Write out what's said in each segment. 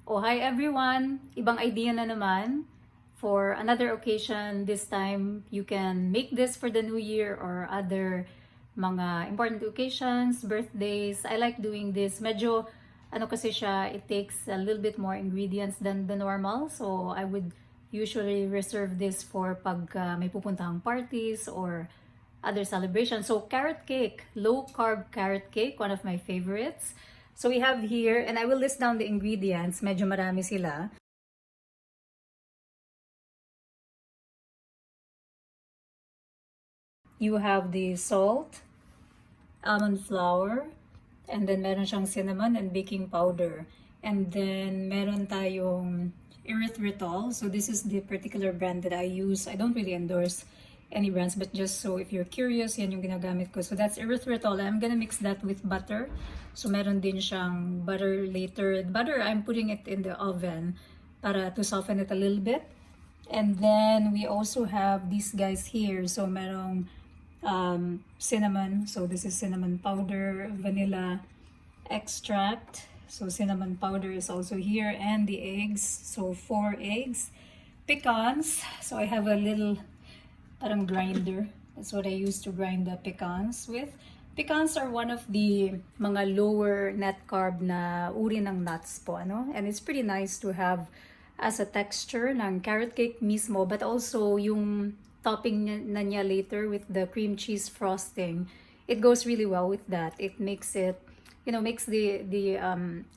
Oh, hi everyone! Ibang idea na naman. For another occasion, this time you can make this for the new year or other mga important occasions, birthdays. I like doing this. Medyo, ano kasi siya, it takes a little bit more ingredients than the normal. So, I would usually reserve this for pag may pupuntahang parties or other celebrations. So, carrot cake, low carb carrot cake, one of my favorites. So we have here, and I will list down the ingredients. Medyo marami sila. You have the salt, almond flour, and then meron siyang cinnamon and baking powder. And then meron tayong erythritol. So this is the particular brand that I use. I don't really endorse any brands, but just so if you're curious, yan yung ginagamit ko. So that's erythritol. I'm gonna mix that with butter. So meron din siyang butter later. Butter, I'm putting it in the oven para to soften it a little bit. And then we also have these guys here. So merong cinnamon. So this is cinnamon powder, vanilla extract. So cinnamon powder is also here, and the eggs. So 4 eggs. Pecans. So I have a little parang grinder. That's what I use to grind the pecans with. Pecans are one of the mga lower net carb na uri ng nuts po, ano? And it's pretty nice to have as a texture ng carrot cake mismo, but also yung topping na niya later with the cream cheese frosting. It goes really well with that. It makes it, makes the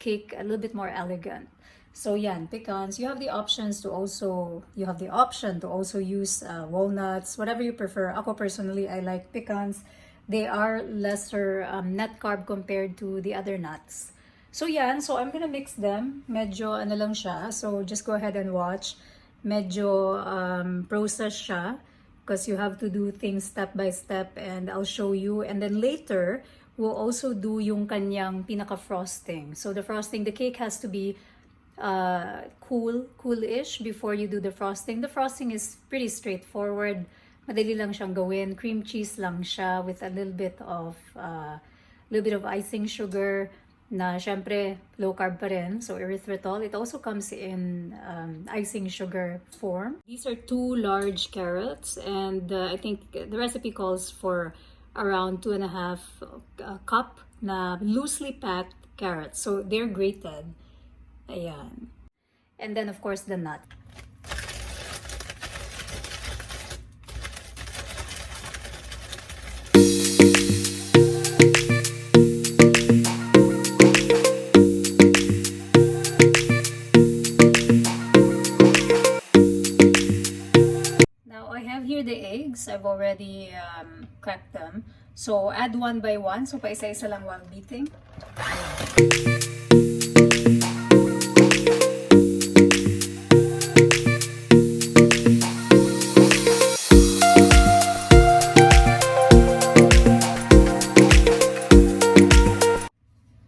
cake a little bit more elegant. So yan, pecans. You have the option to also use walnuts, whatever you prefer. Ako personally, I like pecans. They are lesser net carb compared to the other nuts. So yan, so I'm gonna mix them. Medyo ano lang siya. So just go ahead and watch. Medyo process siya because you have to do things step by step, and I'll show you. And then later, we'll also do yung kanyang pinaka-frosting. So the frosting, the cake has to be cool-ish before you do the frosting. The frosting is pretty straightforward. Madali lang siyang gawin. Cream cheese lang siya with a little bit of icing sugar na syempre low carb pa rin. So erythritol. It also comes in icing sugar form. These are 2 large carrots, and I think the recipe calls for around 2.5 cup na loosely packed carrots. So they're grated. Ayan. And then of course the nut. Now I have here the eggs. I've already cracked them. So add one by one. So paisa-isa lang while beating.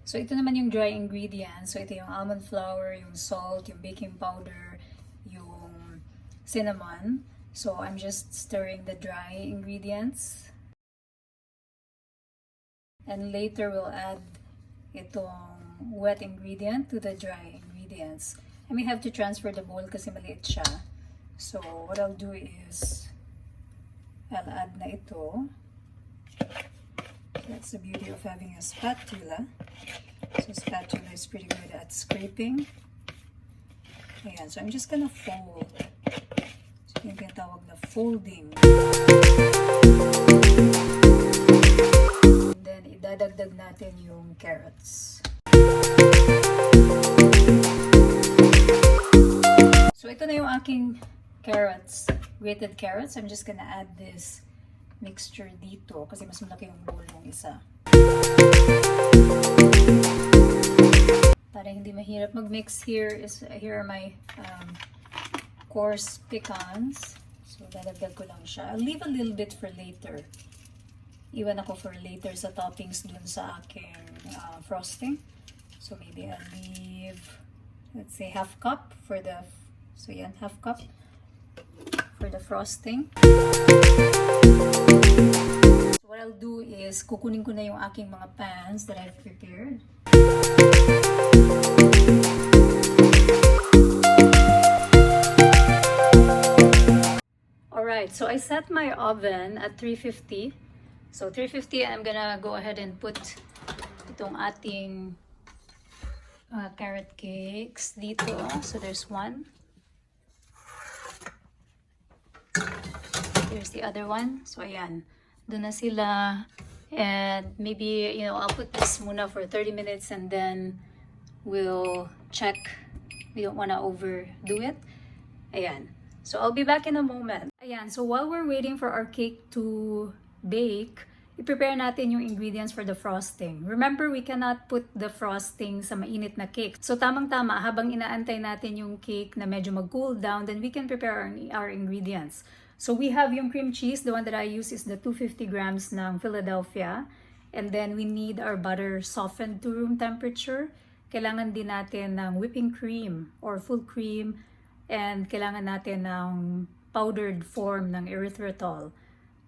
So ito naman yung dry ingredients. So ito yung almond flour, yung salt, yung baking powder, yung cinnamon. So I'm just stirring the dry ingredients. And later we'll add itong wet ingredient to the dry ingredients. I may have to transfer the bowl kasi maliit siya. So what I'll do is I'll add na ito. That's the beauty of having a spatula. So spatula is pretty good at scraping. Ayan, so I'm just gonna fold. So yung tinatawag na folding. And then idadagdag natin yung carrots. So ito na yung aking carrots, grated carrots. I'm just gonna add this mixture dito kasi mas malaki yung bowl ng isa. Para hindi mahirap mag-mix, here are my coarse pecans. So dadagdag ko lang siya. I'll leave a little bit for later. Iwan ako for later sa toppings dun sa aking frosting. So maybe I'll leave, let's say, half cup for the, so yan, half cup for the frosting. So what I'll do is kukunin ko na yung aking mga pans that I've prepared. Alright, so I set my oven at 350. So 350, I'm gonna go ahead and put itong ating carrot cakes dito. So there's one. Here's the other one. So ayan, doon na sila. And maybe, I'll put this muna for 30 minutes and then we'll check. We don't want to overdo it. Ayan. So I'll be back in a moment. Ayan, so while we're waiting for our cake to bake, i-prepare natin yung ingredients for the frosting. Remember, we cannot put the frosting sa mainit na cake. So tamang-tama, habang inaantay natin yung cake na medyo mag-cool down, then we can prepare our ingredients. So we have yung cream cheese. The one that I use is the 250 grams ng Philadelphia. And then we need our butter softened to room temperature. Kailangan din natin ng whipping cream or full cream. And kailangan natin ng powdered form ng erythritol.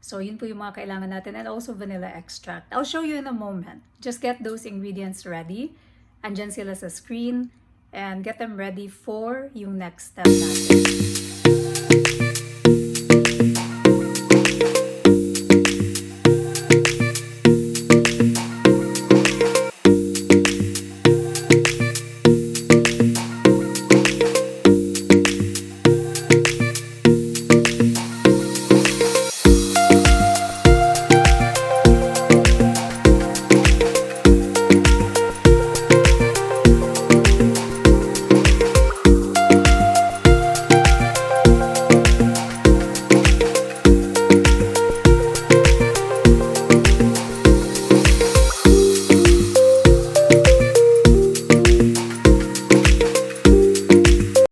So yun po yung mga kailangan natin. And also vanilla extract. I'll show you in a moment. Just get those ingredients ready. Andyan sila sa screen. And get them ready for yung next step natin.